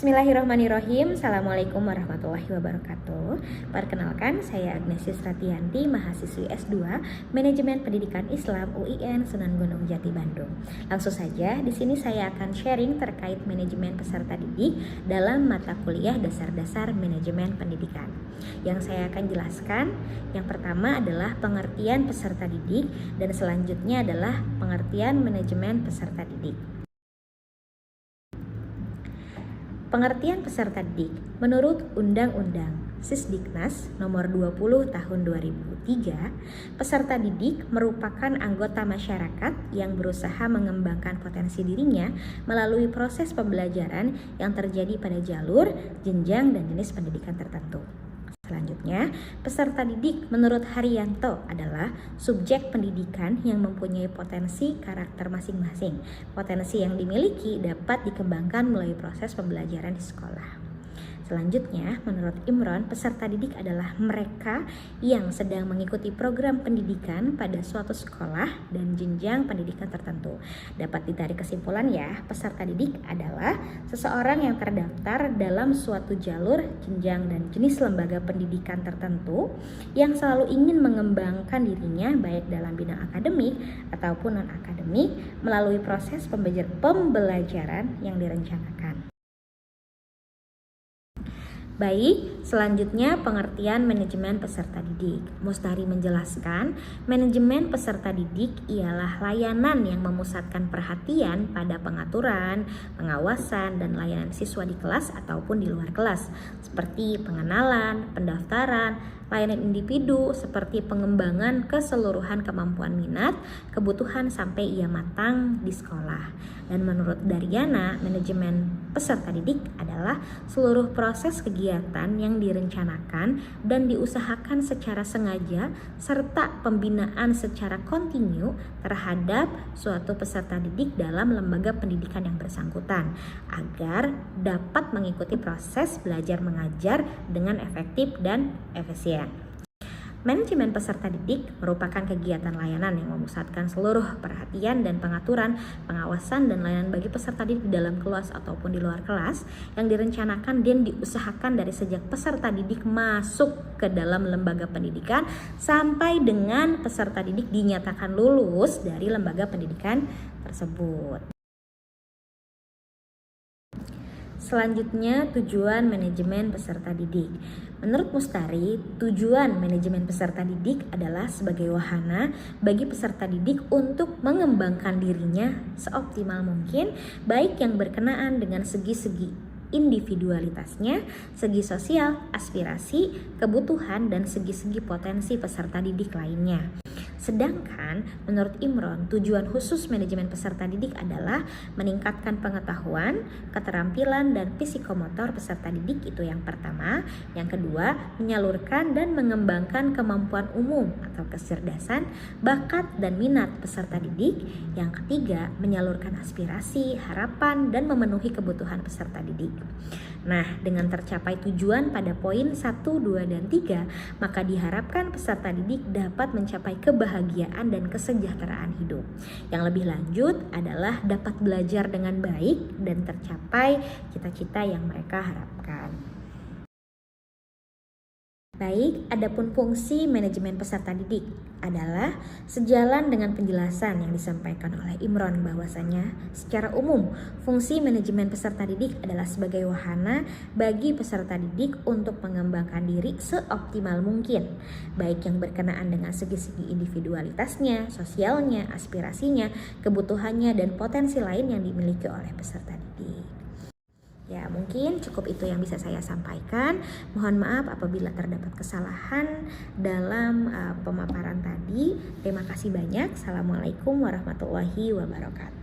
Bismillahirrahmanirrahim. Assalamualaikum warahmatullahi wabarakatuh. Perkenalkan, saya Agnesius Ratianti, mahasiswi S2 Manajemen Pendidikan Islam UIN Sunan Gunung Jati Bandung. Langsung saja, di sini saya akan sharing terkait manajemen peserta didik dalam mata kuliah dasar-dasar manajemen pendidikan. Yang saya akan jelaskan, yang pertama adalah pengertian peserta didik dan selanjutnya adalah pengertian manajemen peserta didik. Pengertian peserta didik menurut Undang-Undang Sisdiknas Nomor 20 Tahun 2003, peserta didik merupakan anggota masyarakat yang berusaha mengembangkan potensi dirinya melalui proses pembelajaran yang terjadi pada jalur, jenjang, dan jenis pendidikan tertentu. Selanjutnya, peserta didik menurut Haryanto adalah subjek pendidikan yang mempunyai potensi karakter masing-masing. Potensi yang dimiliki dapat dikembangkan melalui proses pembelajaran di sekolah. Selanjutnya, menurut Imron, peserta didik adalah mereka yang sedang mengikuti program pendidikan pada suatu sekolah dan jenjang pendidikan tertentu. Dapat ditarik kesimpulan ya, peserta didik adalah seseorang yang terdaftar dalam suatu jalur, jenjang, dan jenis lembaga pendidikan tertentu yang selalu ingin mengembangkan dirinya baik dalam bidang akademik ataupun non-akademik melalui proses pembelajaran yang direncanakan. Baik, selanjutnya pengertian manajemen peserta didik. Mustari menjelaskan, manajemen peserta didik ialah layanan yang memusatkan perhatian pada pengaturan, pengawasan, dan layanan siswa di kelas ataupun di luar kelas, seperti pengenalan, pendaftaran, layanan individu seperti pengembangan keseluruhan kemampuan minat, kebutuhan sampai ia matang di sekolah. Dan menurut Daryana, manajemen peserta didik adalah seluruh proses kegiatan yang direncanakan dan diusahakan secara sengaja serta pembinaan secara kontinu terhadap suatu peserta didik dalam lembaga pendidikan yang bersangkutan agar dapat mengikuti proses belajar mengajar dengan efektif dan efisien. Manajemen peserta didik merupakan kegiatan layanan yang memusatkan seluruh perhatian dan pengaturan, pengawasan, dan layanan bagi peserta didik di dalam kelas ataupun di luar kelas yang direncanakan dan diusahakan dari sejak peserta didik masuk ke dalam lembaga pendidikan sampai dengan peserta didik dinyatakan lulus dari lembaga pendidikan tersebut. Selanjutnya, tujuan manajemen peserta didik. Menurut Mustari, tujuan manajemen peserta didik adalah sebagai wahana bagi peserta didik untuk mengembangkan dirinya seoptimal mungkin, baik yang berkenaan dengan segi-segi individualitasnya, segi sosial, aspirasi, kebutuhan, dan segi-segi potensi peserta didik lainnya. Sedangkan menurut Imron, tujuan khusus manajemen peserta didik adalah meningkatkan pengetahuan, keterampilan, dan psikomotor peserta didik, itu yang pertama. Yang kedua, menyalurkan dan mengembangkan kemampuan umum atau kecerdasan, bakat, dan minat peserta didik. Yang ketiga, menyalurkan aspirasi, harapan, dan memenuhi kebutuhan peserta didik. Nah, dengan tercapai tujuan pada poin 1, 2, dan 3, maka diharapkan peserta didik dapat mencapai kebahagiaan dan kesejahteraan hidup. Yang lebih lanjut adalah dapat belajar dengan baik dan tercapai cita-cita yang mereka harapkan. Baik, adapun fungsi manajemen peserta didik adalah sejalan dengan penjelasan yang disampaikan oleh Imron bahwasanya secara umum fungsi manajemen peserta didik adalah sebagai wahana bagi peserta didik untuk mengembangkan diri seoptimal mungkin, baik yang berkenaan dengan segi-segi individualitasnya, sosialnya, aspirasinya, kebutuhannya, dan potensi lain yang dimiliki oleh peserta didik. Ya, mungkin cukup itu yang bisa saya sampaikan. Mohon maaf apabila terdapat kesalahan dalam pemaparan tadi. Terima kasih banyak. Assalamualaikum warahmatullahi wabarakatuh.